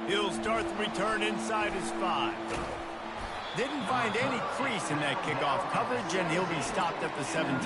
He'll start the return inside his 5. Didn't find any crease in that kickoff coverage, and he'll be stopped at the 17.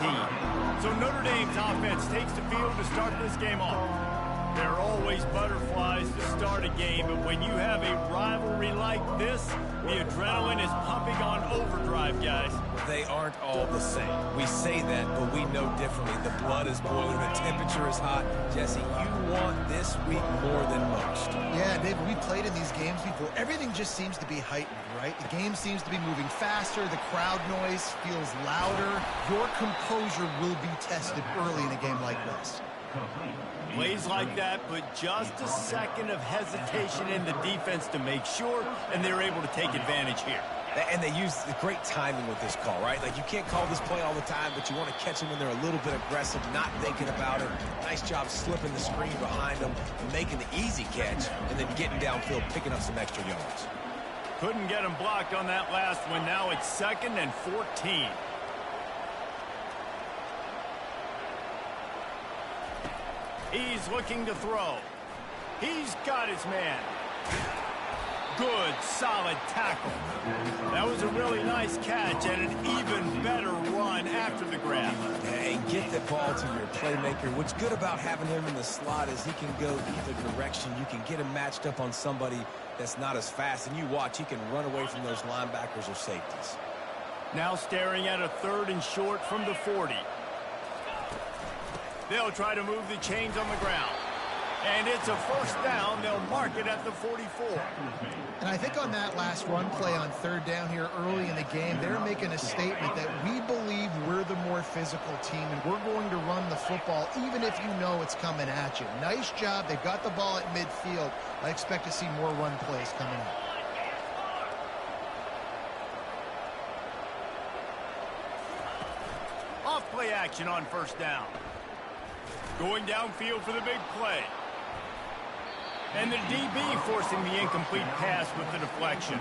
So Notre Dame's offense takes the field to start this game off. There are always butterflies to start a game, but when you have a rivalry like this, the adrenaline is pumping on overdrive, guys. They aren't all the same. We say that, but we know differently. The blood is boiling, the temperature is hot. Jesse, you want this week more than most. Yeah, David, we played in these games before. Everything just seems to be heightened, right? The game seems to be moving faster. The crowd noise feels louder. Your composure will be tested early in a game like this. Plays like that put just a second of hesitation in the defense to make sure, and they're able to take advantage here. And they use the great timing with this call, right? Like, you can't call this play all the time, but you want to catch them when they're a little bit aggressive, not thinking about it. Nice job slipping the screen behind them, making the easy catch, and then getting downfield, picking up some extra yards. Couldn't get him blocked on that last one. Now it's 2nd and 14. He's looking to throw. He's got his man. Good, solid tackle. That was a really nice catch and an even better run after the grab. And get the ball to your playmaker. What's good about having him in the slot is he can go either direction. You can get him matched up on somebody that's not as fast, and you watch, he can run away from those linebackers or safeties. Now staring at a 3rd and short from the 40. They'll try to move the chains on the ground. And it's a 1st down. They'll mark it at the 44. And I think on that last run play on 3rd down here early in the game, they're making a statement that we believe we're the more physical team, and we're going to run the football even if you know it's coming at you. Nice job. They've got the ball at midfield. I expect to see more run plays coming up. Off play action on 1st down. Going downfield for the big play. And the DB forcing the incomplete pass with the deflection.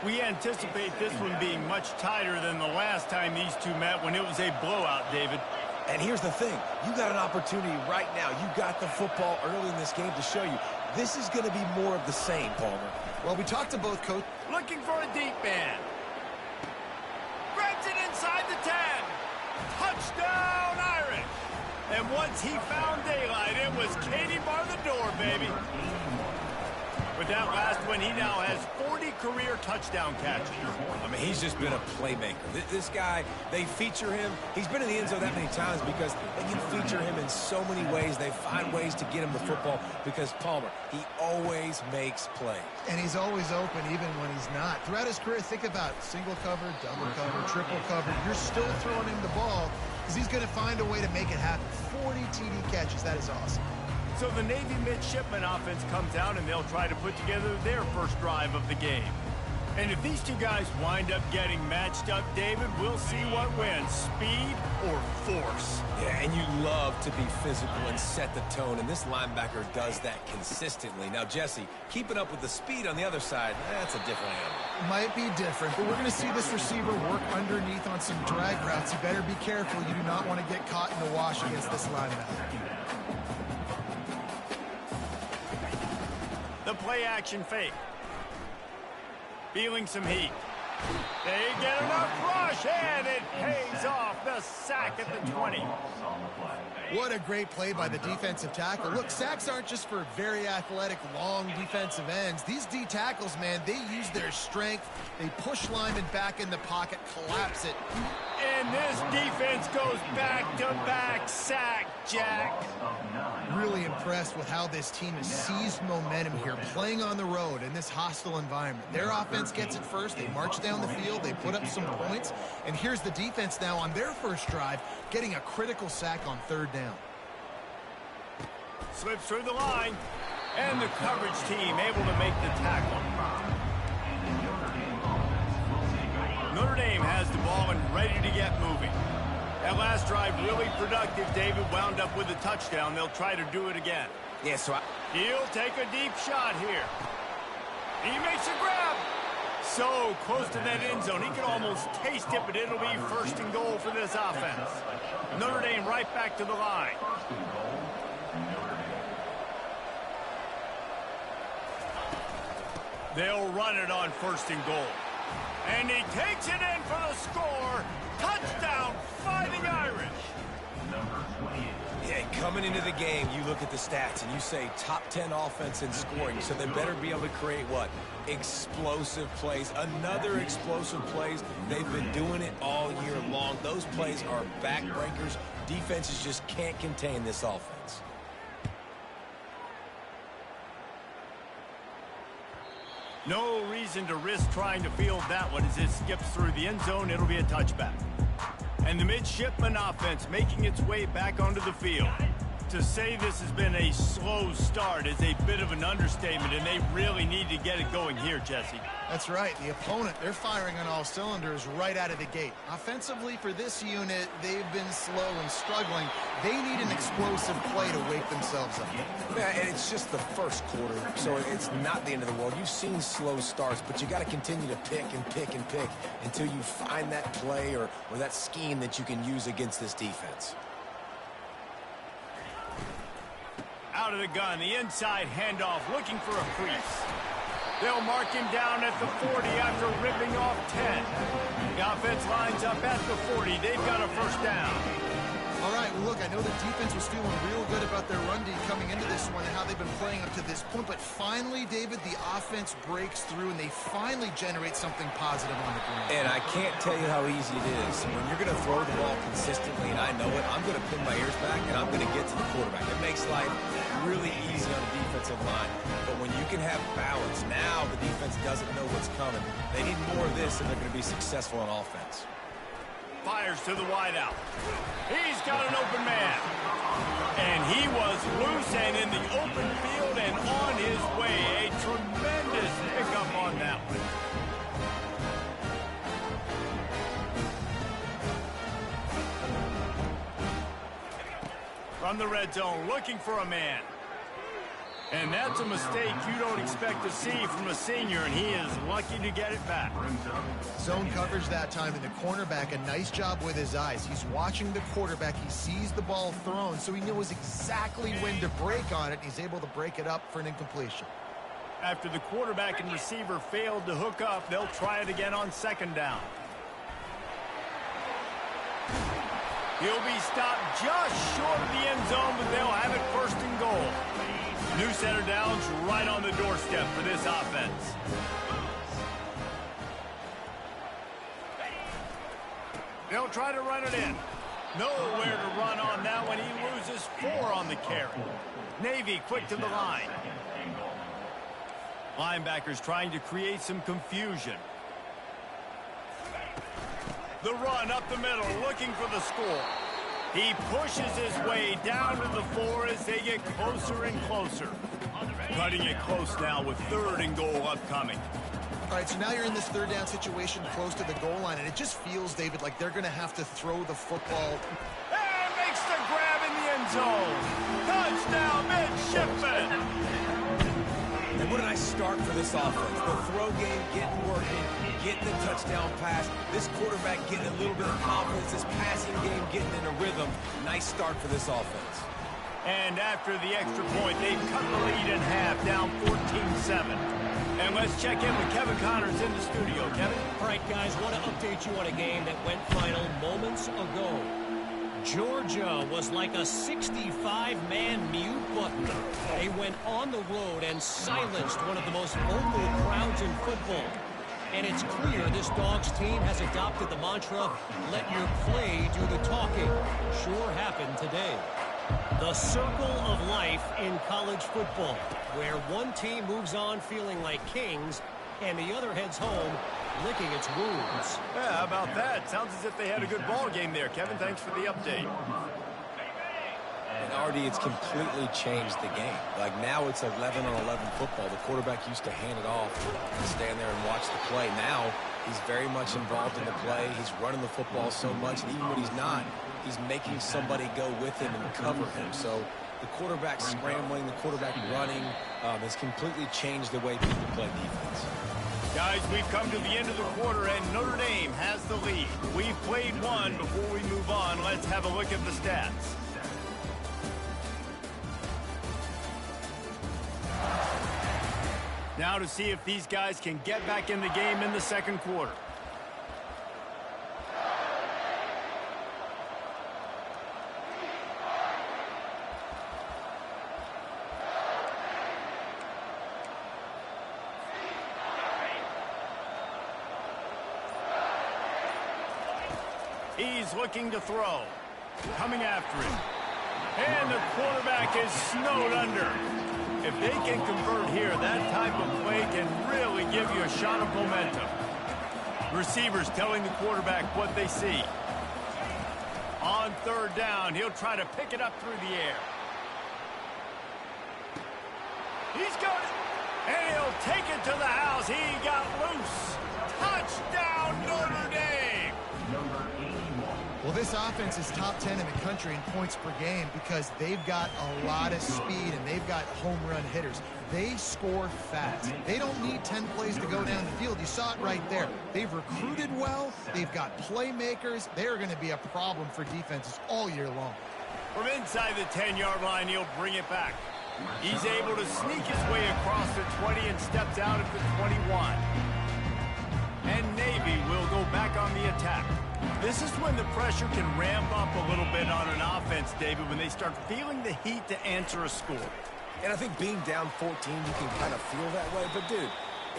We anticipate this one being much tighter than the last time these two met when it was a blowout, David. And here's the thing. You got an opportunity right now. You got the football early in this game to show you this is going to be more of the same, Palmer. Well, we talked to both coaches. Looking for a deep man. Grabs it inside the 10. Touchdown, Irish. And once he found daylight, it was Katie bar the door, baby. With that last one, he now has 40 career touchdown catches. I mean, he's just been a playmaker. This guy, they feature him. He's been in the end zone that many times because they can feature him in so many ways. They find ways to get him the football because Palmer, he always makes plays. And he's always open even when he's not. Throughout his career, think about it. Single cover, double cover, triple cover. You're still throwing him the ball because he's going to find a way to make it happen. 40 TD catches. That is awesome. So the Navy midshipman offense comes out, and they'll try to put together their first drive of the game. And if these two guys wind up getting matched up, David, we'll see what wins, speed or force. Yeah, and you love to be physical and set the tone, and this linebacker does that consistently. Now, Jesse, keeping up with the speed on the other side, that's a different animal. Might be different, but we're going to see this receiver work underneath on some drag routes. You better be careful. You do not want to get caught in the wash against this linebacker. The play action fake. Feeling some heat. They get enough rush, and it pays off. The sack at the 20. What a great play by the defensive tackle. Look, sacks aren't just for very athletic, long defensive ends. These D tackles, man, they use their strength. They push linemen back in the pocket, collapse it. And this defense goes back-to-back sack, Jack. Really impressed with how this team has seized momentum here, playing on the road in this hostile environment. Their offense gets it first. They march down the field. They put up some points. And here's the defense now on their first drive, getting a critical sack on 3rd down. Slips through the line. And the coverage team able to make the tackle. Notre Dame has the ball and ready to get moving. That last drive really productive. David wound up with a touchdown. They'll try to do it again. Yeah, so He'll take a deep shot here. He makes a grab. So close to that end zone. He can almost taste it, but it'll be 1st and goal for this offense. Notre Dame right back to the line. They'll run it on 1st and goal. And he takes it in for the score. Touchdown, Fighting Irish. Yeah, coming into the game, you look at the stats and you say top 10 offense in scoring, so they better be able to create what? Explosive plays. Another explosive plays. They've been doing it all year long. Those plays are backbreakers. Defenses just can't contain this offense. No reason to risk trying to field that one as it skips through the end zone. It'll be a touchback. And the midshipman offense making its way back onto the field. To say this has been a slow start is a bit of an understatement, and they really need to get it going here, Jesse. That's right. The opponent, they're firing on all cylinders right out of the gate. Offensively, for this unit, they've been slow and struggling. They need an explosive play to wake themselves up. Yeah, and it's just the first quarter, so it's not the end of the world. You've seen slow starts, but you got to continue to pick and pick and pick until you find that play or that scheme that you can use against this defense. Out of the gun, the inside handoff, looking for a crease. They'll mark him down at the 40 after ripping off 10. The offense lines up at the 40. They've got a 1st down. All right, well, look, I know the defense was feeling real good about their run D coming into this one and how they've been playing up to this point, but finally, David, the offense breaks through and they finally generate something positive on the ground. And I can't tell you how easy it is. When you're going to throw the ball consistently, and I know it, I'm going to pin my ears back and I'm going to get to the quarterback. It makes life really easy on the defensive line. But when you can have balance, now the defense doesn't know what's coming. They need more of this if they're going to be successful on offense. Fires to the wideout. He's got an open man. And he was loose and in the open field and on his way. A tremendous pickup on that one. From the red zone, looking for a man. And that's a mistake you don't expect to see from a senior, and he is lucky to get it back. Zone coverage that time, and the cornerback, a nice job with his eyes. He's watching the quarterback. He sees the ball thrown, so he knows exactly when to break on it. He's able to break it up for an incompletion. After the quarterback and receiver failed to hook up, they'll try it again on 2nd down. He'll be stopped just short of the end zone, but they'll have it 1st and goal. New center downs right on the doorstep for this offense. They'll try to run it in. Nowhere to run on that one. He loses 4 on the carry. Navy quick to the line. Linebackers trying to create some confusion. The run up the middle, looking for the score. He pushes his way down to the 4 as they get closer and closer. Cutting it close now with 3rd and goal upcoming. All right, so now you're in this 3rd down situation close to the goal line, and it just feels, David, like they're going to have to throw the football. And makes the grab in the end zone. Touchdown, midshipman. And what a nice start for this offense. The throw game getting working, getting the touchdown pass. This quarterback getting a little bit of confidence. This passing game getting in a rhythm. Nice start for this offense. And after the extra point, they've cut the lead in half, down 14-7. And let's check in with Kevin Connors in the studio. Kevin? All right, guys, want to update you on a game that went final moments ago. Georgia was like a 65-man mute button. They went on the road and silenced one of the most vocal crowds in football. And it's clear this Dogs team has adopted the mantra, let your play do the talking. Sure happened today. The circle of life in college football, where one team moves on feeling like kings and the other heads home licking its wounds. Yeah, how about that? Sounds as if they had a good ball game there. Kevin, thanks for the update. And Artie, it's completely changed the game. Like now it's 11-on-11 football. The quarterback used to hand it off and stand there and watch the play. Now he's very much involved in the play. He's running the football so much, and even when he's not, he's making somebody go with him and cover him. So the quarterback scrambling, the quarterback running has completely changed the way people play defense. Guys, we've come to the end of the quarter, and Notre Dame has the lead. We've played one. Before we move on, let's have a look at the stats. Now to see if these guys can get back in the game in the second quarter. He's looking to throw. Coming after him. And the quarterback is snowed under. If they can convert here, that type of play can really give you a shot of momentum. Receivers telling the quarterback what they see. On third down, he'll try to pick it up through the air. He's got it. And he'll take it to the house. He got loose. Touchdown, Notre Dame. Well, this offense is top 10 in the country in points per game because they've got a lot of speed and they've got home run hitters. They score fast. They don't need 10 plays to go down the field. You saw it right there. They've recruited well. They've got playmakers. They're going to be a problem for defenses all year long. From inside the 10-yard line, he'll bring it back. He's able to sneak his way across the 20 and steps out at the 21. And Navy will go back on the attack. This is when the pressure can ramp up a little bit on an offense, David, when they start feeling the heat to answer a score. And I think being down 14, you can kind of feel that way. But, dude,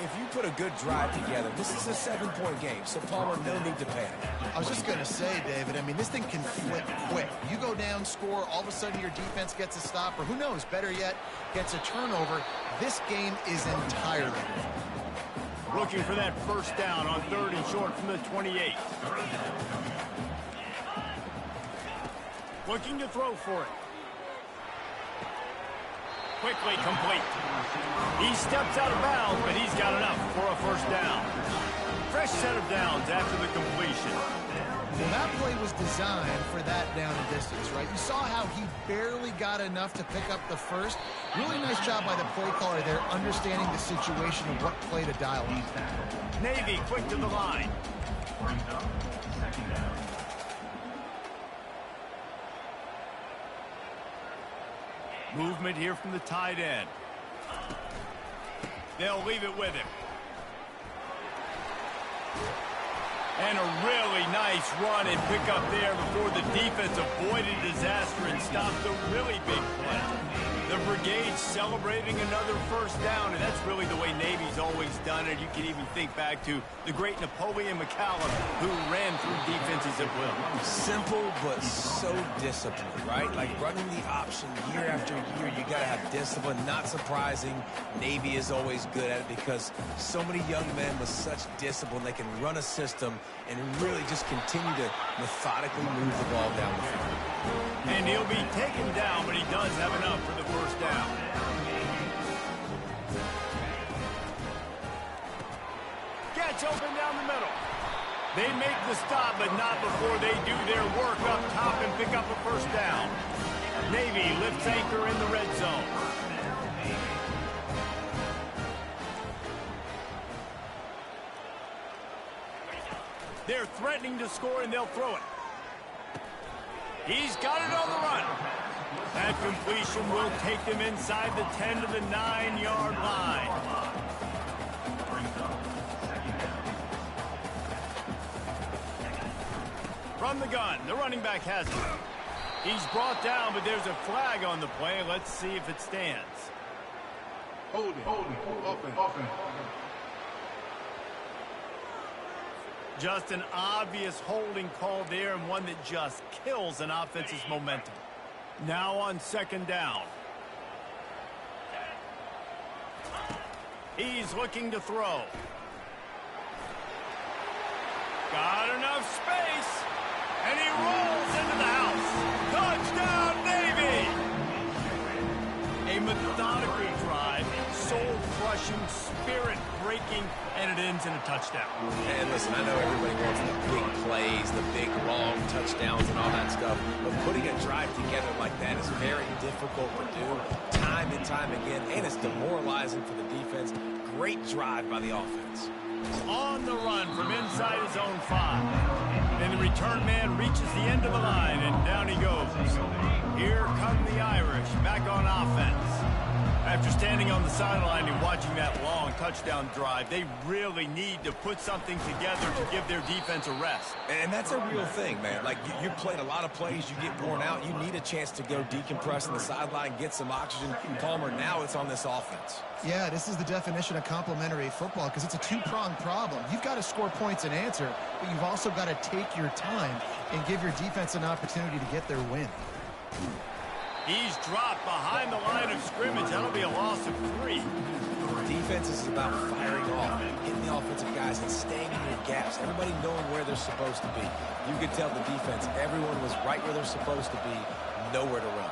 if you put a good drive together, this is a 7-point game. So, Palmer, no need to panic. I was just going to say, David, I mean, this thing can flip quick. You go down, score, all of a sudden your defense gets a stop, or who knows, better yet, gets a turnover. This game is entirely looking for that first down on third and short from the 28. Looking to throw for it. Quickly complete. He steps out of bounds, but he's got enough for a first down. Fresh set of downs after the completion. Well, that play was designed for that down and distance, right? You saw how he barely got enough to pick up the first. Really nice job by the play caller there, understanding the situation of what play to dial in. Navy quick to the line. Movement here from the tight end. They'll leave it with him. And a really nice run and pick up there before the defense avoided disaster and stopped a really big play. The brigade celebrating another first down, and that's really the way Navy's always done it. You can even think back to the great Napoleon McCallum, who ran through defenses at will. Simple, but so disciplined, right? Like running the option year after year, you got to have discipline. Not surprising, Navy is always good at it because so many young men with such discipline, they can run a system and really just continue to methodically move the ball down the field. And he'll be taken down, but he does have enough for the first down. Gets open down the middle. They make the stop, but not before they do their work up top and pick up a first down. Navy lifts anchor in the red zone. They're threatening to score, and they'll throw it. He's got it on the run. That completion will take them inside the 10 to the 9-yard line. From the gun, the running back has it. He's brought down, but there's a flag on the play. Let's see if it stands. Hold it, open. Just an obvious holding call there, and one that just kills an offense's momentum. Now on second down. He's looking to throw. Got enough space, and he rolls into the house. Touchdown, Navy! A methodical drive, soul-crushing, spirit-breaking, and it ends in a touchdown. And listen, I know everybody wants the big plays, the big, long touchdowns and all that stuff, but putting a drive together like that is very difficult to do time and time again, and it's demoralizing for the defense. Great drive by the offense. On the run from inside his own 5. And the return man reaches the end of the line, and down he goes. Here come the Irish back on offense. After standing on the sideline and watching that long touchdown drive, they really need to put something together to give their defense a rest. And that's a real thing, man. Like, you played a lot of plays, you get worn out, you need a chance to go decompress on the sideline, get some oxygen. Palmer, now it's on this offense. Yeah, this is the definition of complementary football because it's a two-pronged problem. You've got to score points and answer, but you've also got to take your time and give your defense an opportunity to get their win. He's dropped behind the line of scrimmage. That'll be a loss of 3. Defense is about firing off, hitting the offensive guys, and staying in your gaps. Everybody knowing where they're supposed to be. You could tell the defense, everyone was right where they're supposed to be, nowhere to run.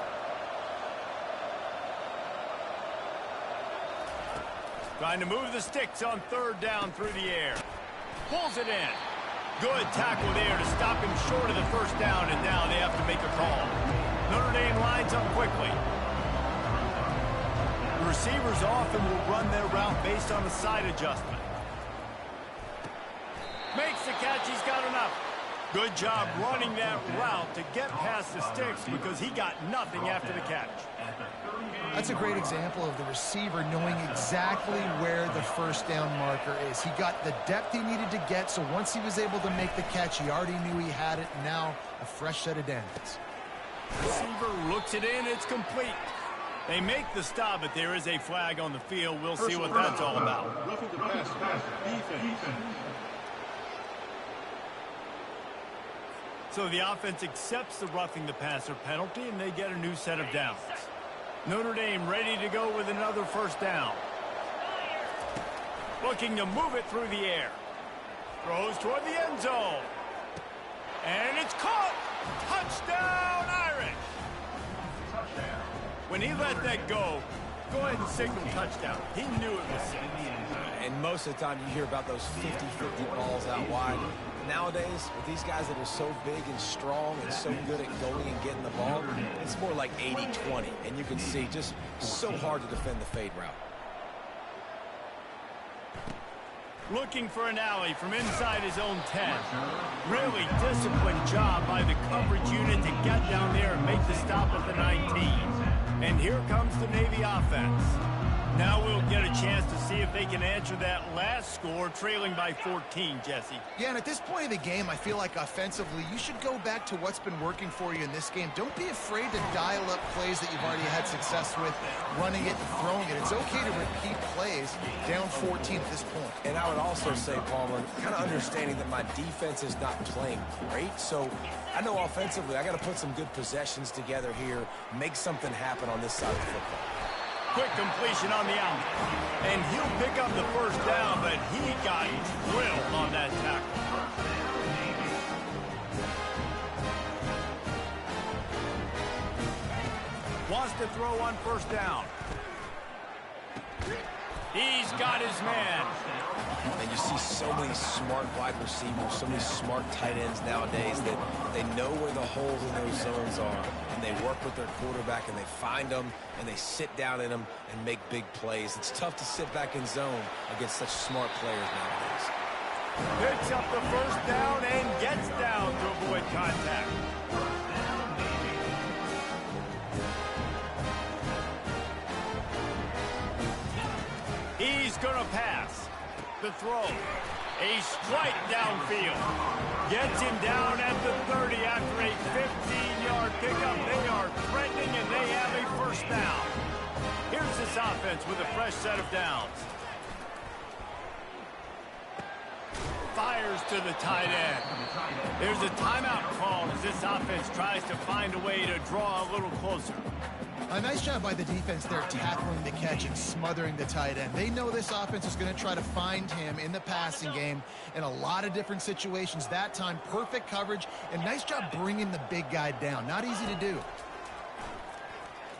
Trying to move the sticks on 3rd down through the air. Pulls it in. Good tackle there to stop him short of the 1st down, and now they have to make a call. Notre Dame lines up quickly. The receivers often will run their route based on a side adjustment. Makes the catch. He's got enough. Good job running that route to get past the sticks because he got nothing after the catch. That's a great example of the receiver knowing exactly where the 1st down marker is. He got the depth he needed to get, so once he was able to make the catch, he already knew he had it. Now a fresh set of downs. Receiver looks it in. It's complete. They make the stop, but there is a flag on the field. We'll see what that's all about. Roughing the passer. Defense. So the offense accepts the roughing the passer penalty, and they get a new set of downs. Notre Dame ready to go with another 1st down. Looking to move it through the air. Throws toward the end zone. And it's caught. Touchdown, Irish. When he let that go ahead and signal touchdown. He knew it was safe. And most of the time you hear about those 50-50 balls out wide. Nowadays, with these guys that are so big and strong and so good at going and getting the ball, it's more like 80-20. And you can see just so hard to defend the fade route. Looking for an alley from inside his own 10. Really disciplined job by the coverage unit to get down there and make the stop at the 19. And here comes the Navy offense. Now we'll get a chance to see if they can answer that last score, trailing by 14, Jesse. Yeah, and at this point of the game, I feel like offensively, you should go back to what's been working for you in this game. Don't be afraid to dial up plays that you've already had success with, running it and throwing it. It's okay to repeat plays down 14 at this point. And I would also say, Palmer, kind of understanding that my defense is not playing great, so I know offensively I got to put some good possessions together here, make something happen on this side of the football. Quick completion on the out. And he'll pick up the 1st down, but he got drilled on that tackle. Wants to throw on 1st down. He's got his man. And you see so many smart wide receivers, so many smart tight ends nowadays that they know where the holes in those zones are, and they work with their quarterback, and they find them, and they sit down in them and make big plays. It's tough to sit back in zone against such smart players nowadays. Picks up the 1st down and gets down to avoid contact. He's going to pass. The throw. A strike downfield. Gets him down at the 30 after a 15-yard pickup. They are threatening, and they have a 1st down. Here's this offense with a fresh set of downs. Fires to the tight end. There's a timeout call as this offense tries to find a way to draw a little closer. A nice job by the defense there tackling the catch and smothering the tight end. They know this offense is going to try to find him in the passing game in a lot of different situations. That time, perfect coverage, and nice job bringing the big guy down. Not easy to do.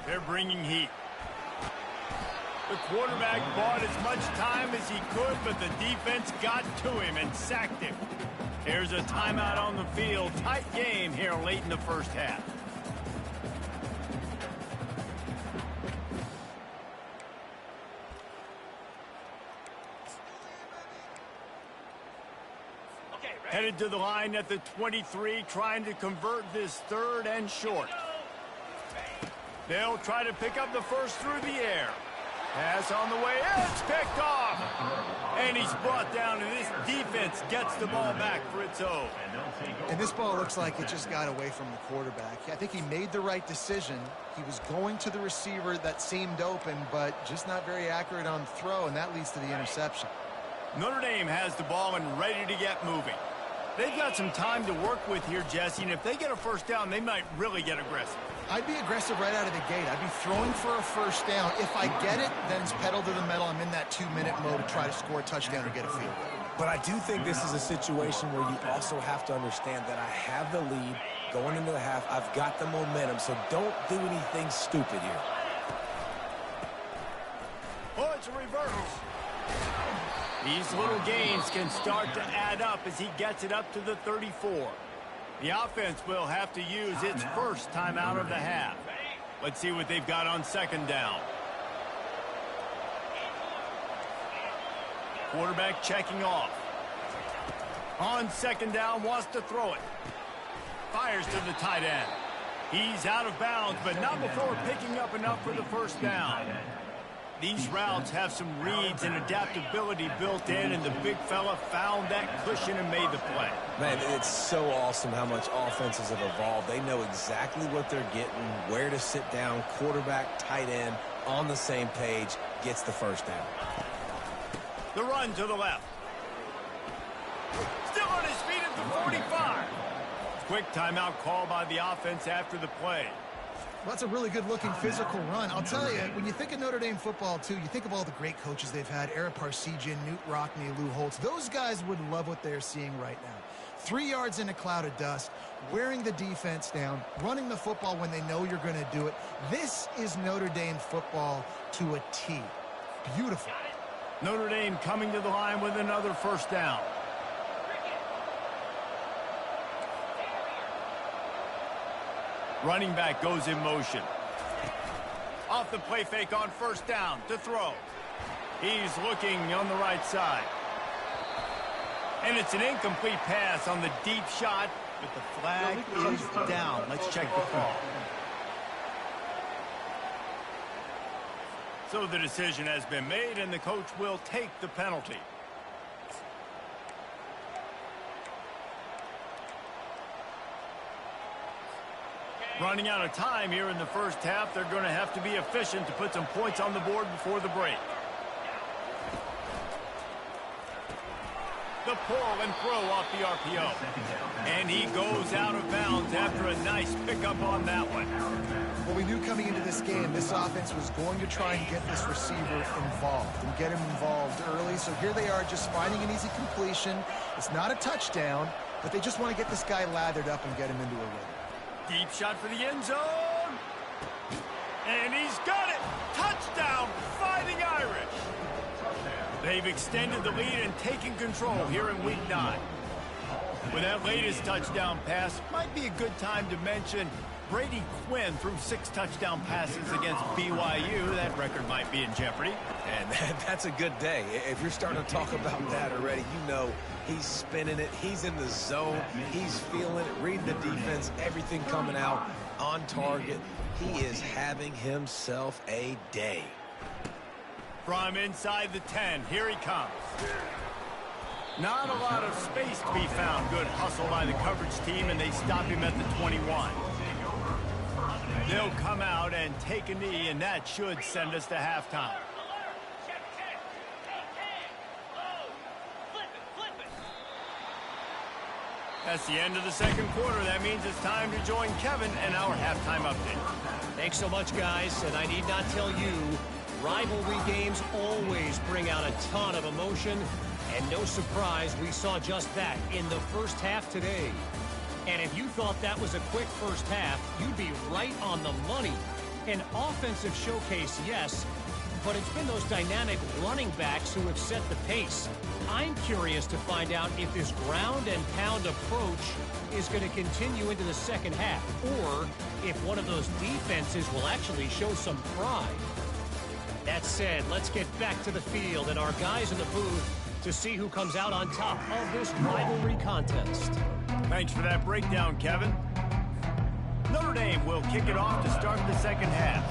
They're bringing heat. The quarterback bought as much time as he could, but the defense got to him and sacked him. Here's a timeout on the field. Tight game here late in the 1st half. Headed to the line at the 23, trying to convert this 3rd and short. They'll try to pick up the 1st through the air. Pass on the way, it's picked off. And he's brought down, and this defense gets the ball back for its own. And this ball looks like it just got away from the quarterback. I think he made the right decision. He was going to the receiver that seemed open, but just not very accurate on throw, and that leads to the interception. Notre Dame has the ball and ready to get moving. They've got some time to work with here, Jesse, and if they get a first down, they might really get aggressive. I'd be aggressive right out of the gate. I'd be throwing for a first down. If I get it, then it's pedal to the metal. I'm in that 2-minute mode to try to score a touchdown or get a field goal. But I do think this is a situation where you also have to understand that I have the lead going into the half. I've got the momentum, so don't do anything stupid here. Oh, it's a reverse. These little gains can start to add up as he gets it up to the 34. The offense will have to use its first time out of the half. Let's see what they've got on second down. Quarterback checking off. On second down, wants to throw it. Fires to the tight end. He's out of bounds, but not before picking up enough for the first down. These routes have some reads and adaptability built in, and the big fella found that cushion and made the play. Man, it's so awesome how much offenses have evolved. They know exactly what they're getting, where to sit down, quarterback, tight end, on the same page, gets the first down. The run to the left. Still on his feet at the 45. Quick timeout call by the offense after the play. Well, that's a really good-looking physical run. I'll tell you, when you think of Notre Dame football, too, you think of all the great coaches they've had, Eric Parsegian, Newt Rockne, Lou Holtz. Those guys would love what they're seeing right now. 3 yards in a cloud of dust, wearing the defense down, running the football when they know you're going to do it. This is Notre Dame football to a T. Beautiful. Notre Dame coming to the line with another first down. Running back goes in motion. Off the play fake on first down to throw. He's looking on the right side. And it's an incomplete pass on the deep shot, but the flag is down. Let's check the call. So the decision has been made, and the coach will take the penalty. Running out of time here in the first half. They're going to have to be efficient to put some points on the board before the break. The pull and throw off the RPO. And he goes out of bounds after a nice pickup on that one. Well, we knew coming into this game, this offense was going to try and get this receiver involved and get him involved early. So here they are just finding an easy completion. It's not a touchdown, but they just want to get this guy lathered up and get him into a rhythm. Deep shot for the end zone. And he's got it. Touchdown, Fighting Irish. They've extended the lead and taken control here in Week 9. With that latest touchdown pass, might be a good time to mention Brady Quinn threw 6 touchdown passes against BYU. That record might be in jeopardy. And that's a good day. If you're starting to talk about that already, you know he's spinning it. He's in the zone. He's feeling it, reading the defense, everything coming out on target. He is having himself a day. From inside the 10, here he comes. Not a lot of space to be found. Good hustle by the coverage team, and they stop him at the 21. They'll come out and take a knee, and that should send us to halftime. That's the end of the second quarter. That means it's time to join Kevin and our halftime update. Thanks so much, guys, and I need not tell you, rivalry games always bring out a ton of emotion, and no surprise, we saw just that in the first half today. And if you thought that was a quick first half, you'd be right on the money. An offensive showcase, yes, but it's been those dynamic running backs who have set the pace. I'm curious to find out if this ground and pound approach is going to continue into the second half, or if one of those defenses will actually show some pride. That said, let's get back to the field and our guys in the booth to see who comes out on top of this rivalry contest. Thanks for that breakdown, Kevin. Notre Dame will kick it off to start the second half.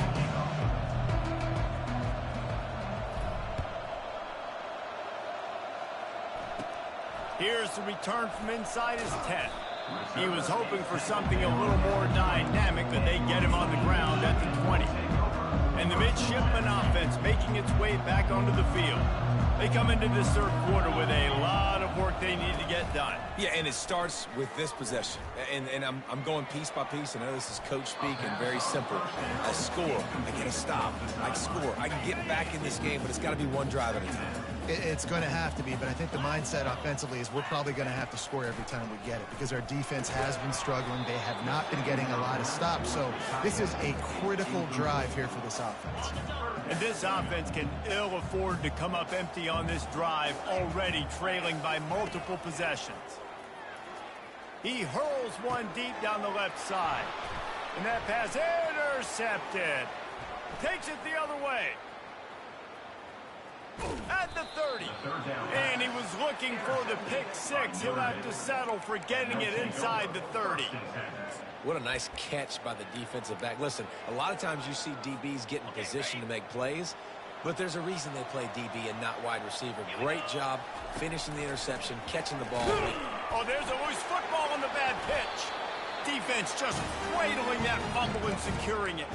Here's the return from inside his 10. He was hoping for something a little more dynamic, but they get him on the ground at the 20. And the midshipman offense making its way back onto the field. They come into this third quarter with a lot of work they need to get done. Yeah, and it starts with this possession. And I'm going piece by piece. I know this is coach speak and very simple. I score. I get a stop. I score. I can get back in this game, but it's got to be one drive at a time. It's going to have to be, but I think the mindset offensively is we're probably going to have to score every time we get it because our defense has been struggling. They have not been getting a lot of stops, so this is a critical drive here for this offense. And this offense can ill afford to come up empty on this drive, already trailing by multiple possessions. He hurls one deep down the left side. And that pass intercepted. Takes it the other way. At the 30. And he was looking for the pick six. He'll have to settle for getting it inside the 30. What a nice catch by the defensive back. Listen, a lot of times you see DBs get in position to make plays, but there's a reason they play DB and not wide receiver. Great job finishing the interception, catching the ball. Oh, there's a loose football on the bad pitch. Defense just cradling that fumble and securing it.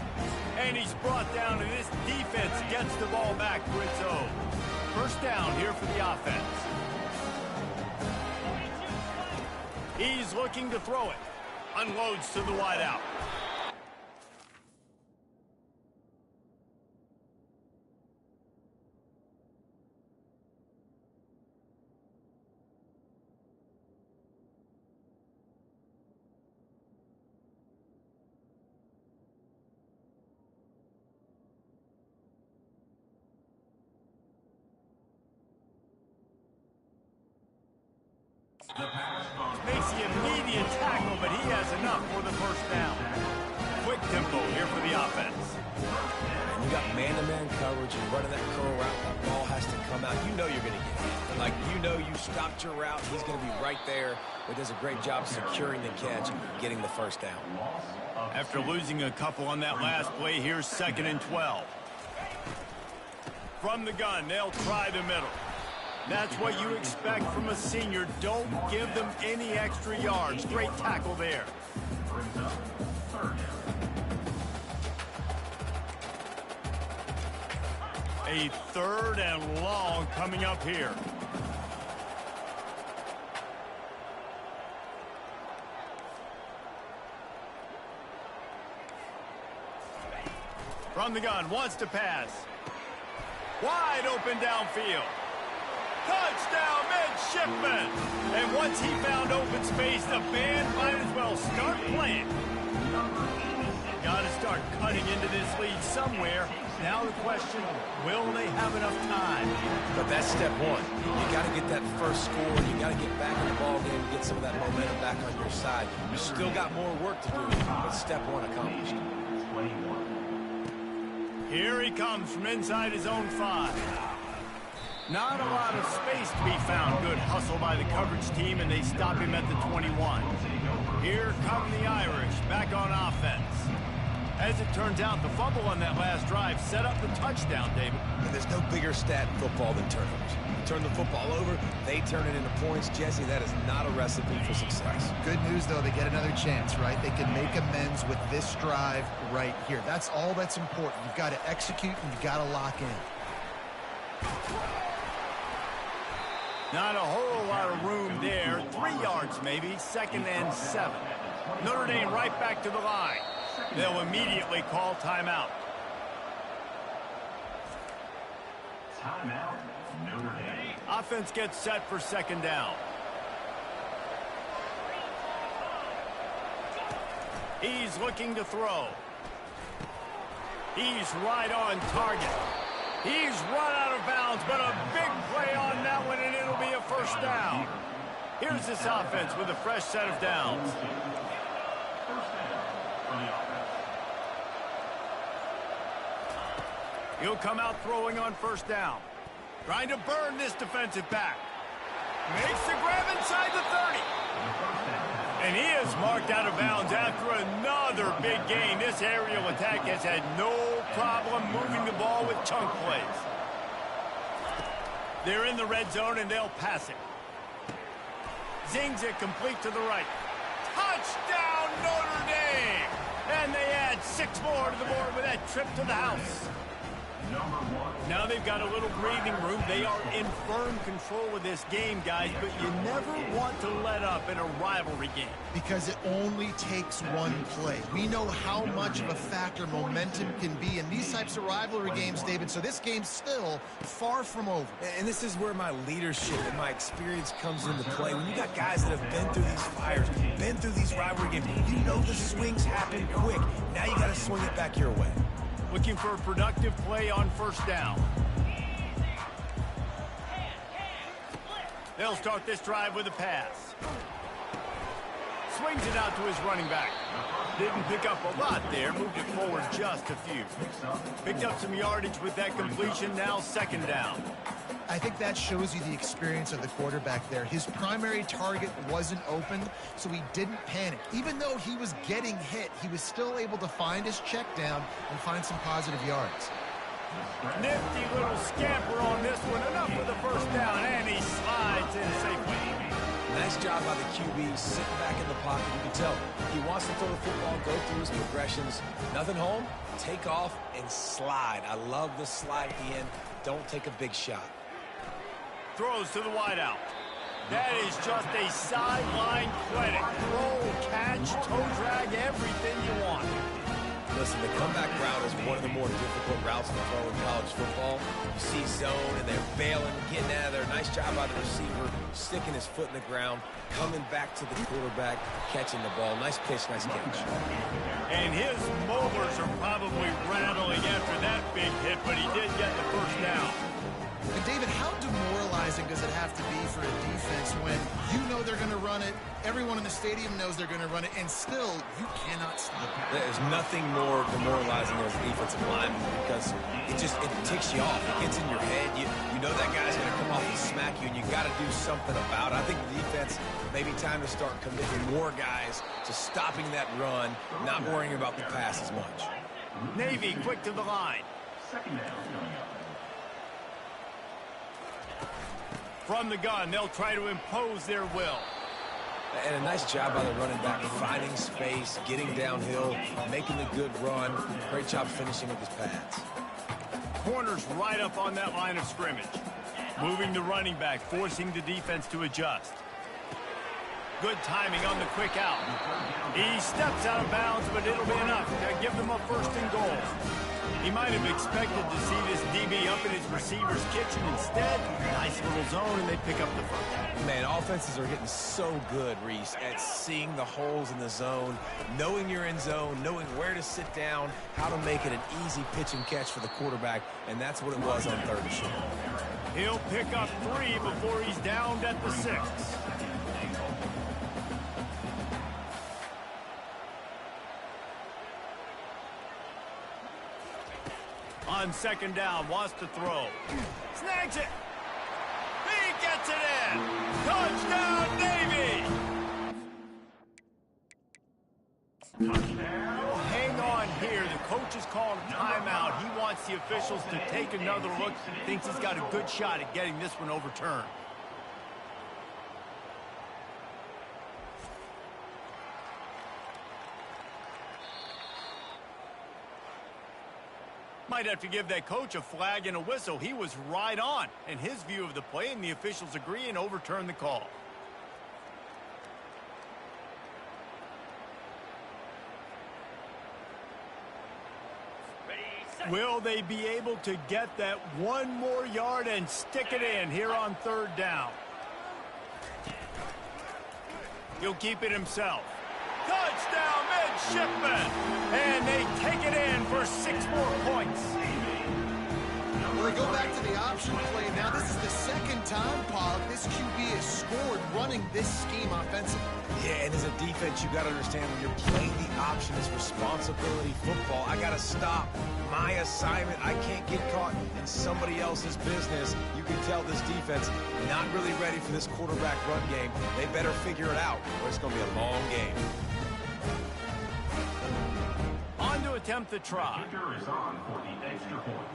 And he's brought down, and this defense gets the ball back for its own. First down here for the offense. He's looking to throw it. Unloads to the wideout. Makes the immediate tackle, but he has enough for the first down. Quick tempo here for the offense. And you got man-to-man coverage and running that curl route. That ball has to come out. You know you're going to get it. Like, you know you stopped your route. He's going to be right there. But does a great job securing the catch and getting the first down. After losing a couple on that last play, here's 2nd and 12. From the gun, they'll try the middle. That's what you expect from a senior. Don't give them any extra yards. Great tackle there. A 3rd and long coming up here. From the gun, wants to pass. Wide open downfield. Touchdown, midshipman! And once he found open space, the band might as well start playing. Got to start cutting into this lead somewhere. Now the question, will they have enough time? But that's step one. You got to get that first score. You got to get back in the ball game and get some of that momentum back on your side. You still got more work to do, but step one accomplished. Here he comes from inside his own 5. Not a lot of space to be found. Good hustle by the coverage team, and they stop him at the 21. Here come the Irish, back on offense. As it turns out, the fumble on that last drive set up the touchdown, David. And there's no bigger stat in football than turnovers. You turn the football over, they turn it into points. Jesse, that is not a recipe for success. Good news, though, they get another chance, right? They can make amends with this drive right here. That's all that's important. You've got to execute, and you've got to lock in. Not a whole lot of room there. 3 yards maybe. 2nd and 7. Notre Dame right back to the line. They'll immediately call timeout. Timeout, Notre Dame. Offense gets set for 2nd down. He's looking to throw. He's right on target. He's run out of bounds, but a big play on that one, and it'll be a first down. Here's this offense with a fresh set of downs. He'll come out throwing on first down. Trying to burn this defensive back. Makes the grab inside the 30. And he is marked out of bounds after another big gain. This aerial attack has had no problem moving the ball with chunk plays. They're in the red zone, and they'll pass it. Zings it complete to the right. Touchdown, Notre Dame! And they add 6 more to the board with that trip to the house. Now they've got a little breathing room. They are in firm control of this game, guys, but you never want to let up in a rivalry game. Because it only takes one play. We know how much of a factor momentum can be in these types of rivalry games, David, so this game's still far from over. And this is where my leadership and my experience comes into play. When you got guys that have been through these fires, been through these rivalry games, you know the swings happen quick. Now you got to swing it back your way. Looking for a productive play on first down. They'll start this drive with a pass. Swings it out to his running back. Didn't pick up a lot there, moved it forward just a few. Picked up some yardage with that completion, now second down. I think that shows you the experience of the quarterback there. His primary target wasn't open, so he didn't panic. Even though he was getting hit, he was still able to find his check down and find some positive yards. Nifty little scamper on this one. Enough for the first down, and he slides in safely. Nice job by the QB, sitting back in the pocket. You can tell he wants to throw the football, go through his progressions. Nothing home, take off, and slide. I love the slide at the end. Don't take a big shot. Throws to the wideout. That is just a sideline clinic. Throw, catch, toe drag, everything you want. Listen, the comeback route is one of the more difficult routes to throw in college football. You see zone, and they're bailing, getting out of there. Nice job by the receiver, sticking his foot in the ground, coming back to the quarterback, catching the ball. Nice pitch, nice catch. And his molars are probably rattling after that big hit, but he did get the first down. And David, how demoralizing does it have to be for a defense when you know they're going to run it, everyone in the stadium knows they're going to run it, and still you cannot stop it? There's nothing more demoralizing as a defensive lineman because it ticks you off. It gets in your head. You know that guy's going to come off and smack you, and you got to do something about it. I think the defense, maybe time to start committing more guys to stopping that run, not worrying about the pass as much. Navy quick to the line. From the gun, they'll try to impose their will. And a nice job by the running back, finding space, getting downhill, making a good run. Great job finishing with his pads. Corners right up on that line of scrimmage. Moving the running back, forcing the defense to adjust. Good timing on the quick out. He steps out of bounds, but it'll be enough to give them a first and goal. He might have expected to see this DB up in his receiver's kitchen. Instead, nice little zone, and they pick up the first. Man, offenses are getting so good, Reese, at seeing the holes in the zone, knowing you're in zone, knowing where to sit down, how to make it an easy pitch and catch for the quarterback, and that's what it was on third and short. He'll pick up 3 before he's downed at the 6. On second down, wants to throw. Snags it. He gets it in. Touchdown, Navy. You'll hang on here. The coach is calling a timeout. He wants the officials to take another look. Thinks he's got a good shot at getting this one overturned. Might have to give that coach a flag and a whistle. He was right on in his view of the play, and the officials agree and overturn the call. Will they be able to get that one more yard and stick it in here on third down? He'll keep it himself. Touchdown, midshipman! And they take it in for 6 more points. Well, they go back to the option play. Now this is the second time, Paul, this QB has scored running this scheme offensively. Yeah, and as a defense, you got to understand when you're playing the option is responsibility football. I got to stop my assignment. I can't get caught in somebody else's business. You can tell this defense not really ready for this quarterback run game. They better figure it out, or it's going to be a long game. On to attempt the try. Kicker is on for the extra point.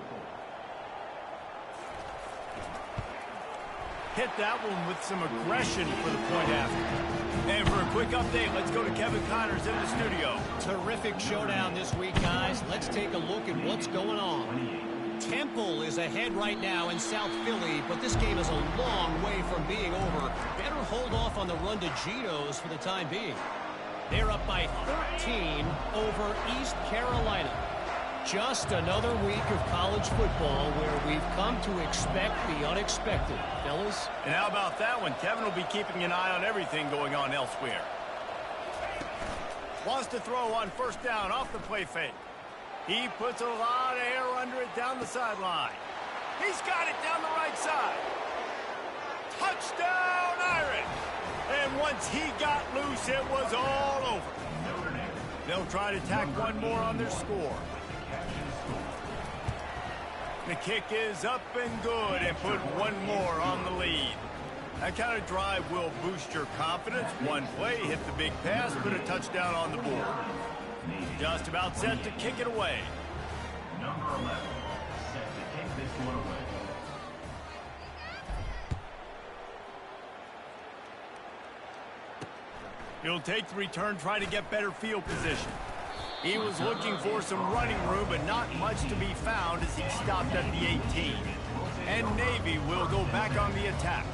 Hit that one with some aggression for the point after. And for a quick update, let's go to Kevin Connors in the studio. Terrific showdown this week, guys. Let's take a look at what's going on. Temple is ahead right now in South Philly, but this game is a long way from being over. Better hold off on the run to Geno's for the time being. They're up by 13 over East Carolina. Just another week of college football where we've come to expect the unexpected, fellas. And how about that one? Kevin will be keeping an eye on everything going on elsewhere. Wants to throw on first down off the play fake. He puts a lot of air under it down the sideline. He's got it down the right side. Touchdown, Irish! And once he got loose, it was all over. They'll try to tack one more on their score. The kick is up and good and put one more on the lead. That kind of drive will boost your confidence. One play, hit the big pass, put a touchdown on the board. Just about set to kick it away. Number 11, set to kick this one away. He'll take the return, try to get better field position. He was looking for some running room, but not much to be found as he stopped at the 18. And Navy will go back on the attack.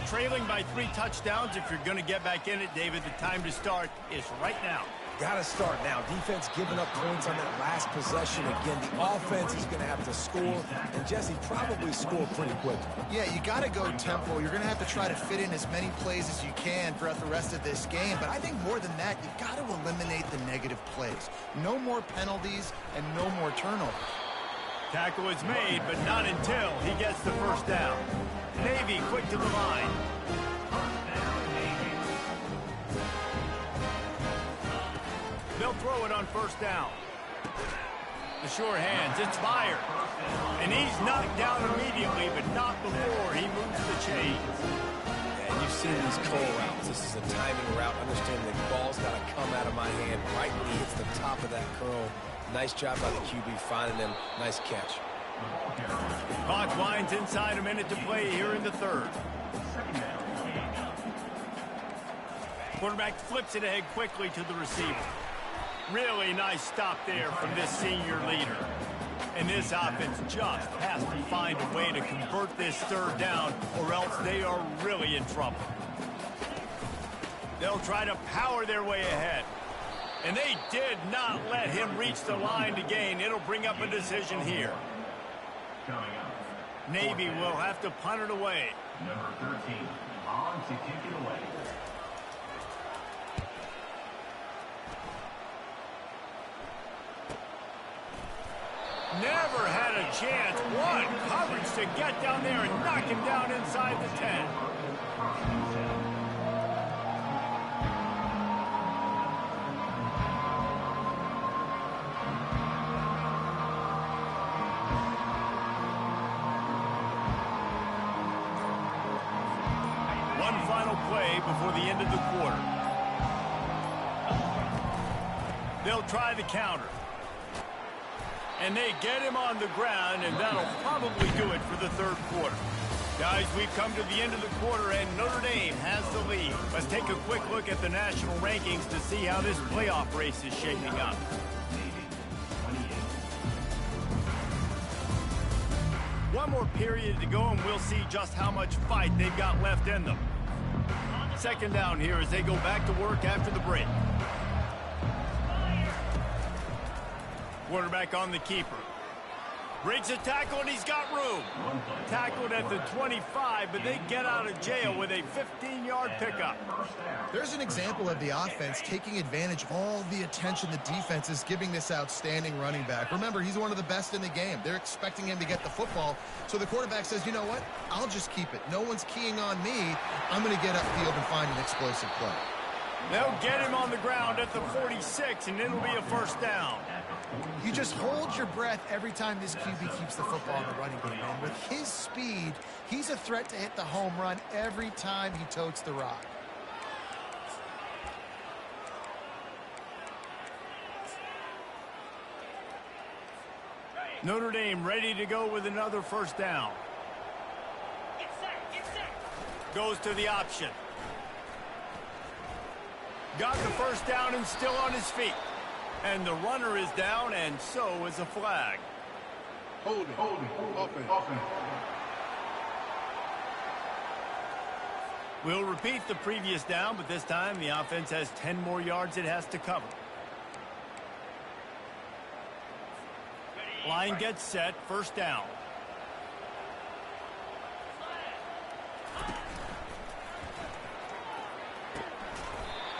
Trailing by 3 touchdowns, if you're going to get back in it, David, the time to start is right now. Got to start now. Defense giving up points on that last possession. Again, the offense is going to have to score, and Jesse probably score pretty quick. Yeah, you got to go tempo. You're going to have to try to fit in as many plays as you can throughout the rest of this game. But I think more than that, you've got to eliminate the negative plays. No more penalties and no more turnovers. Tackle is made, but not until he gets the first down. Navy quick to the line. They'll throw it on first down. The sure hands, it's fired. And he's knocked down immediately, but not before he moves the chains. And you've seen these curl routes. This is a timing route. Understand the ball's got to come out of my hand right when he hits the top of that curl. Nice job by the QB finding him. Nice catch. Clock winds inside, a minute to play here in the third. Quarterback flips it ahead quickly to the receiver. Really nice stop there from this senior leader. And this offense just has to find a way to convert this third down, or else they are really in trouble. They'll try to power their way ahead. And they did not let him reach the line to gain. It'll bring up a decision here. Navy will have to punt it away. Number 13, on to kick it away. Never had a chance. One coverage to get down there and knock him down inside the 10. One final play before the end of the quarter. They'll try the counter. And they get him on the ground, and that'll probably do it for the third quarter. Guys, we've come to the end of the quarter, and Notre Dame has the lead. Let's take a quick look at the national rankings to see how this playoff race is shaping up. One more period to go, and we'll see just how much fight they've got left in them. Second down here as they go back to work after the break. Quarterback on the keeper. Breaks a tackle, and he's got room. Tackled at the 25, but they get out of jail with a 15-yard pickup. There's an example of the offense taking advantage of all the attention the defense is giving this outstanding running back. Remember, he's one of the best in the game. They're expecting him to get the football, so the quarterback says, you know what? I'll just keep it. No one's keying on me. I'm going to get upfield and find an explosive play. They'll get him on the ground at the 46, and it'll be a first down. You just hold your breath every time this QB keeps the football in the running game. And with his speed, he's a threat to hit the home run every time he totes the rock. Notre Dame ready to go with another first down. Goes to the option. Got the first down and still on his feet. And the runner is down, and so is a flag. Hold it. Offense. We'll repeat the previous down, but this time the offense has 10 more yards it has to cover. Line gets set, first down.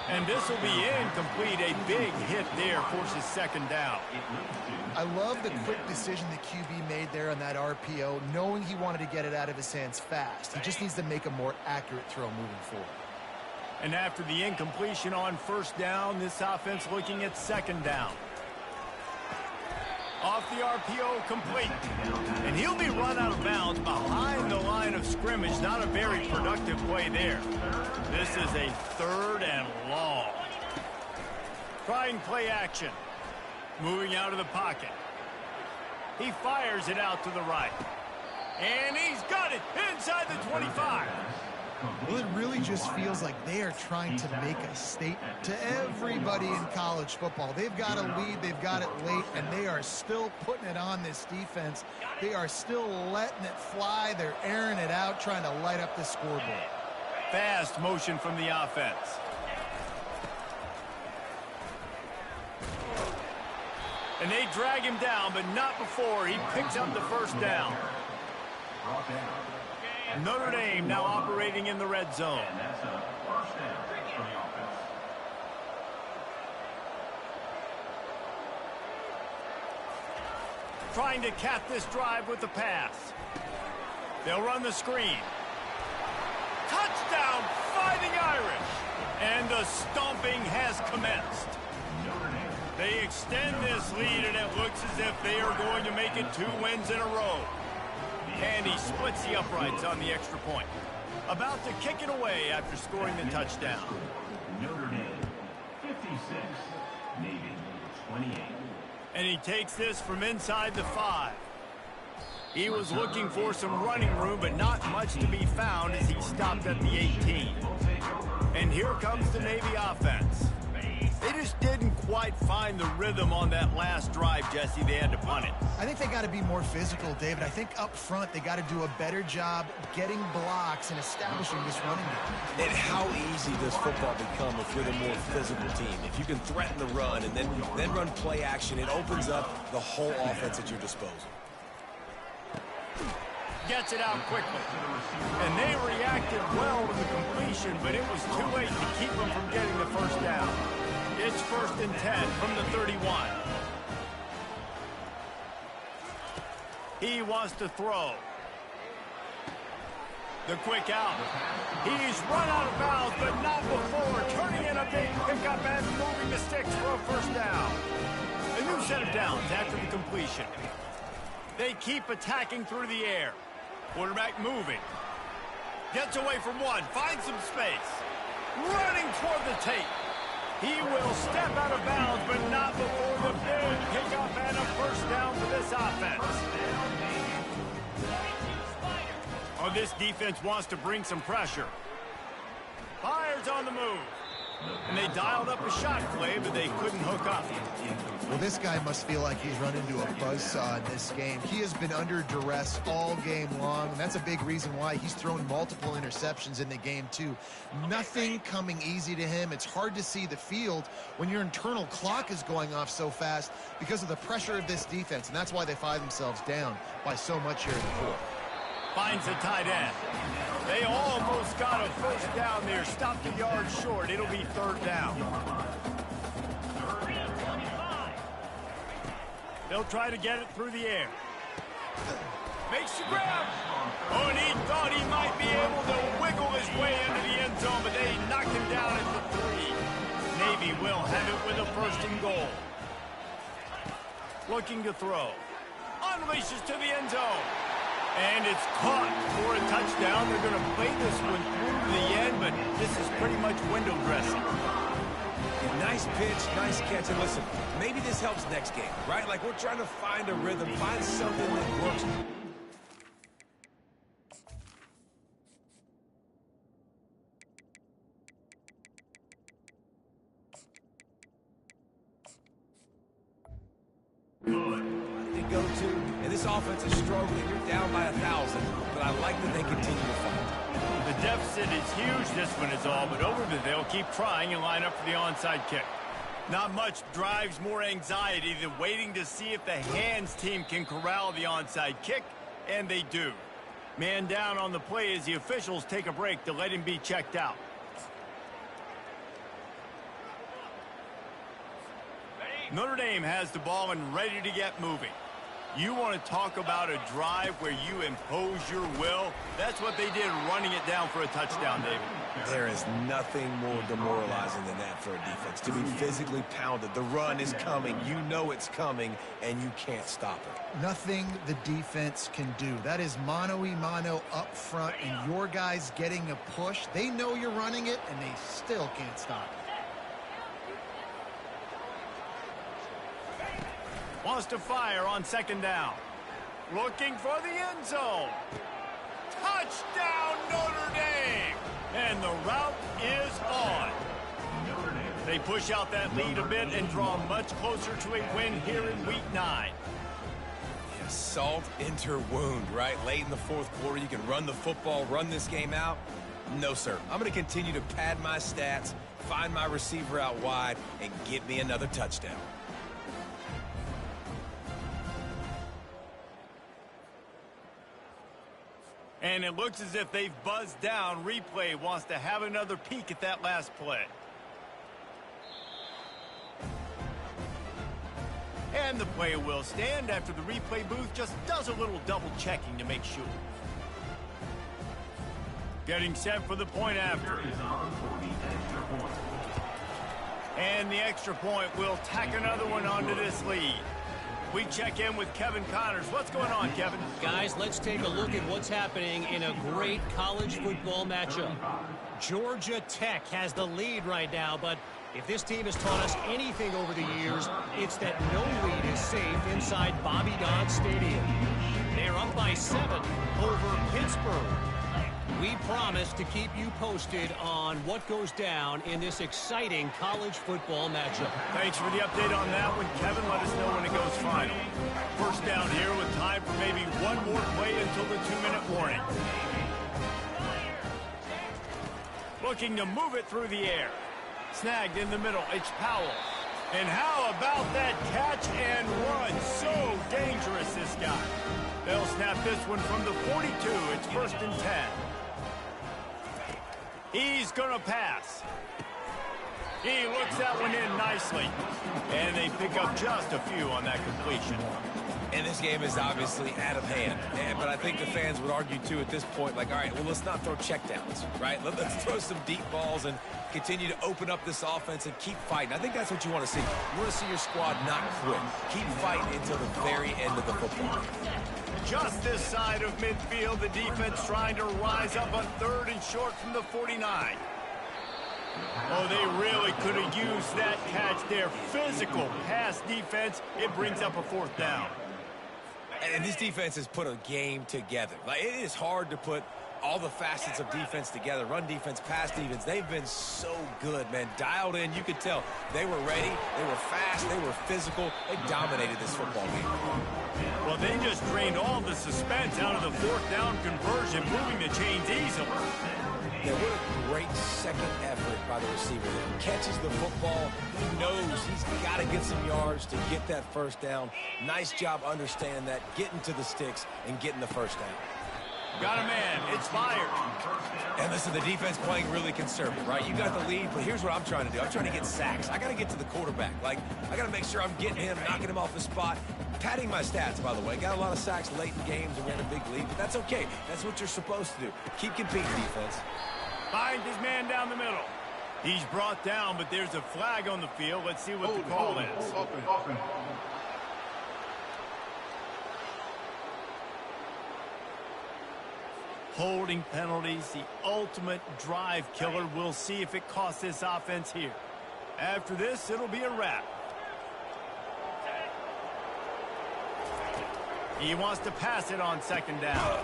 And this will be incomplete. A big hit there forces second down. I love the quick decision the QB made there on that RPO, knowing he wanted to get it out of his hands fast. He just needs to make a more accurate throw moving forward. And after the incompletion on first down, this offense looking at second down. Off the RPO, complete. And he'll be run out of bounds behind the line of scrimmage. Not a very productive play there. This is a third and long. Trying play action. Moving out of the pocket. He fires it out to the right. And he's got it inside the 25. Well, it really just feels like they are trying to make a statement to everybody in college football. They've got a lead, they've got it late, and they are still putting it on this defense. They are still letting it fly. They're airing it out, trying to light up the scoreboard. Fast motion from the offense. And they drag him down, but not before he picks up the first down. Notre Dame now operating in the red zone. And that's a first down for the offense. Trying to cap this drive with the pass. They'll run the screen. Touchdown, Fighting Irish. And the stomping has commenced. They extend this lead, and it looks as if they are going to make it 2 wins in a row. And he splits the uprights on the extra point. About to kick it away after scoring the touchdown. Notre Dame, 56. Navy, 28. And he takes this from inside the 5. He was looking for some running room, but not much to be found as he stopped at the 18. And here comes the Navy offense. They just didn't quite find the rhythm on that last drive, Jesse. They had to punt it. I think they got to be more physical, David. I think up front they got to do a better job getting blocks and establishing this running game. And how easy does football become if you're the more physical team? If you can threaten the run and then run play action, it opens up the whole offense at your disposal. Gets it out quickly. And they reacted well to the completion, but it was too late to keep them from getting the first down. It's 1st and 10 from the 31. He wants to throw. The quick out. He's run out of bounds, but not before turning in a big pickup and moving the sticks for a first down. A new set of downs after the completion. They keep attacking through the air. Quarterback moving. Gets away from one. Finds some space. Running toward the tape. He will step out of bounds, but not before the big pickup and a first down for this offense. Oh, this defense wants to bring some pressure. Fires on the move. And they dialed up a shot play, but they couldn't hook up. Well, this guy must feel like he's run into a buzzsaw in this game. He has been under duress all game long, and that's a big reason why he's thrown multiple interceptions in the game, too. Nothing coming easy to him. It's hard to see the field when your internal clock is going off so fast because of the pressure of this defense, and that's why they find themselves down by so much here in the fourth. Finds a tight end. They almost got a first down there. Stopped a yard short. It'll be 3rd down. They'll try to get it through the air. Makes the grab. Oh, and he thought he might be able to wiggle his way into the end zone, but they knocked him down at the 3. Navy will have it with a 1st and goal. Looking to throw. Unleashes to the end zone. And it's caught for a touchdown. They're going to play this one through to the end, but this is pretty much window dressing. Nice pitch, nice catch. And listen, maybe this helps next game, right? Like we're trying to find a rhythm, find something that works. go to, and this offense is struggling. You're down by 1,000, but I like that they continue to fight. The deficit is huge, this one is all, but over they'll keep trying and line up for the onside kick. Not much drives more anxiety than waiting to see if the hands team can corral the onside kick, and they do. Man down on the play as the officials take a break to let him be checked out. Notre Dame has the ball and ready to get moving. You want to talk about a drive where you impose your will? That's what they did, running it down for a touchdown, David. There is nothing more demoralizing than that for a defense, to be physically pounded. The run is coming. You know it's coming, and you can't stop it. Nothing the defense can do. That is mano-a-mano up front, and your guys getting a push. They know you're running it, and they still can't stop it. Wants to fire on second down. Looking for the end zone. Touchdown, Notre Dame! And the route is on. They push out that lead a bit and draw much closer to a win here in Week 9. Yeah, salt into wound, right? Late in the fourth quarter, you can run the football, run this game out. No, sir. I'm going to continue to pad my stats, find my receiver out wide, and get me another touchdown. And it looks as if they've buzzed down. Replay wants to have another peek at that last play. And the play will stand after the replay booth just does a little double checking to make sure. Getting set for the point after. And the extra point will tack another one onto this lead. We check in with Kevin Connors. What's going on, Kevin? Guys, let's take a look at what's happening in a great college football matchup. Georgia Tech has the lead right now, but if this team has taught us anything over the years, it's that no lead is safe inside Bobby Dodd Stadium. They're up by 7 over Pittsburgh. We promise to keep you posted on what goes down in this exciting college football matchup. Thanks for the update on that one, Kevin. Let us know when it goes final. First down here with time for maybe one more play until the 2-minute warning. Looking to move it through the air. Snagged in the middle. It's Powell. And how about that catch and run? So dangerous, this guy. They'll snap this one from the 42. It's 1st and 10. He's going to pass. He looks that one in nicely. And they pick up just a few on that completion. And this game is obviously out of hand. But I think the fans would argue, too, at this point, like, all right, well, let's not throw checkdowns, right? Let's throw some deep balls and continue to open up this offense and keep fighting. I think that's what you want to see. You want to see your squad not quit. Keep fighting until the very end of the football game. Just this side of midfield, the defense trying to rise up on 3rd and short from the 49. Oh, they really could have used that catch there. Physical pass defense. It brings up a 4th down. And this defense has put a game together. Like, it is hard to put all the facets of defense together. Run defense, pass defense. They've been so good, man. Dialed in. You could tell they were ready. They were fast. They were physical. They dominated this football game. Well, they just drained all the suspense out of the 4th down conversion, moving the chains easily. Yeah, what a great second effort by the receiver there. Catches the football. He knows he's got to get some yards to get that 1st down. Nice job understanding that, getting to the sticks and getting the 1st down. Got a man. It's fired. And listen, the defense playing really conservative, right? You got the lead, but here's what I'm trying to do. I'm trying to get sacks. I got to get to the quarterback. Like, I got to make sure I'm getting him, knocking him off the spot. Padding my stats, by the way. Got a lot of sacks late in games and we had a big lead, but that's okay. That's what you're supposed to do. Keep competing, defense. Finds his man down the middle. He's brought down, but there's a flag on the field. Let's see what the call is. Open. Holding penalties, the ultimate drive killer. We'll see if it costs this offense here. After this, it'll be a wrap. He wants to pass it on 2nd down.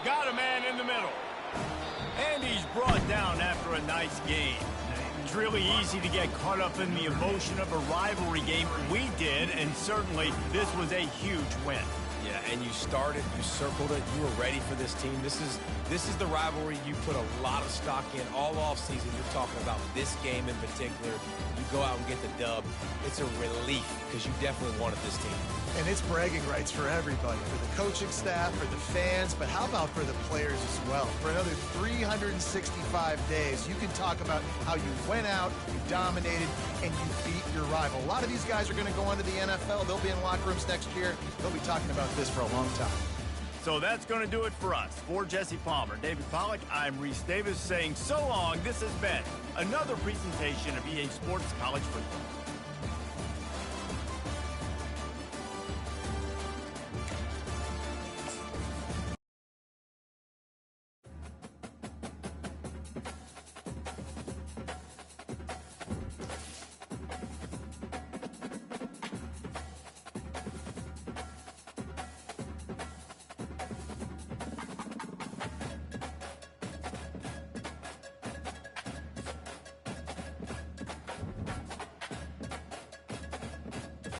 Got a man in the middle. And he's brought down after a nice game. It's really easy to get caught up in the emotion of a rivalry game. We did, and certainly this was a huge win. Yeah, and you started, you circled it, you were ready for this team. This is the rivalry you put a lot of stock in all offseason. You're talking about this game in particular. You go out and get the dub. It's a relief because you definitely wanted this team. And it's bragging rights for everybody, for the coaching staff, for the fans, but how about for the players as well? For another 365 days, you can talk about how you went out, you dominated, and you beat your rival. A lot of these guys are going to go on to the NFL. They'll be in locker rooms next year. They'll be talking about this for a long time. So that's going to do it for us. For Jesse Palmer, David Pollack, I'm Reese Davis saying so long. This has been another presentation of EA Sports College Football.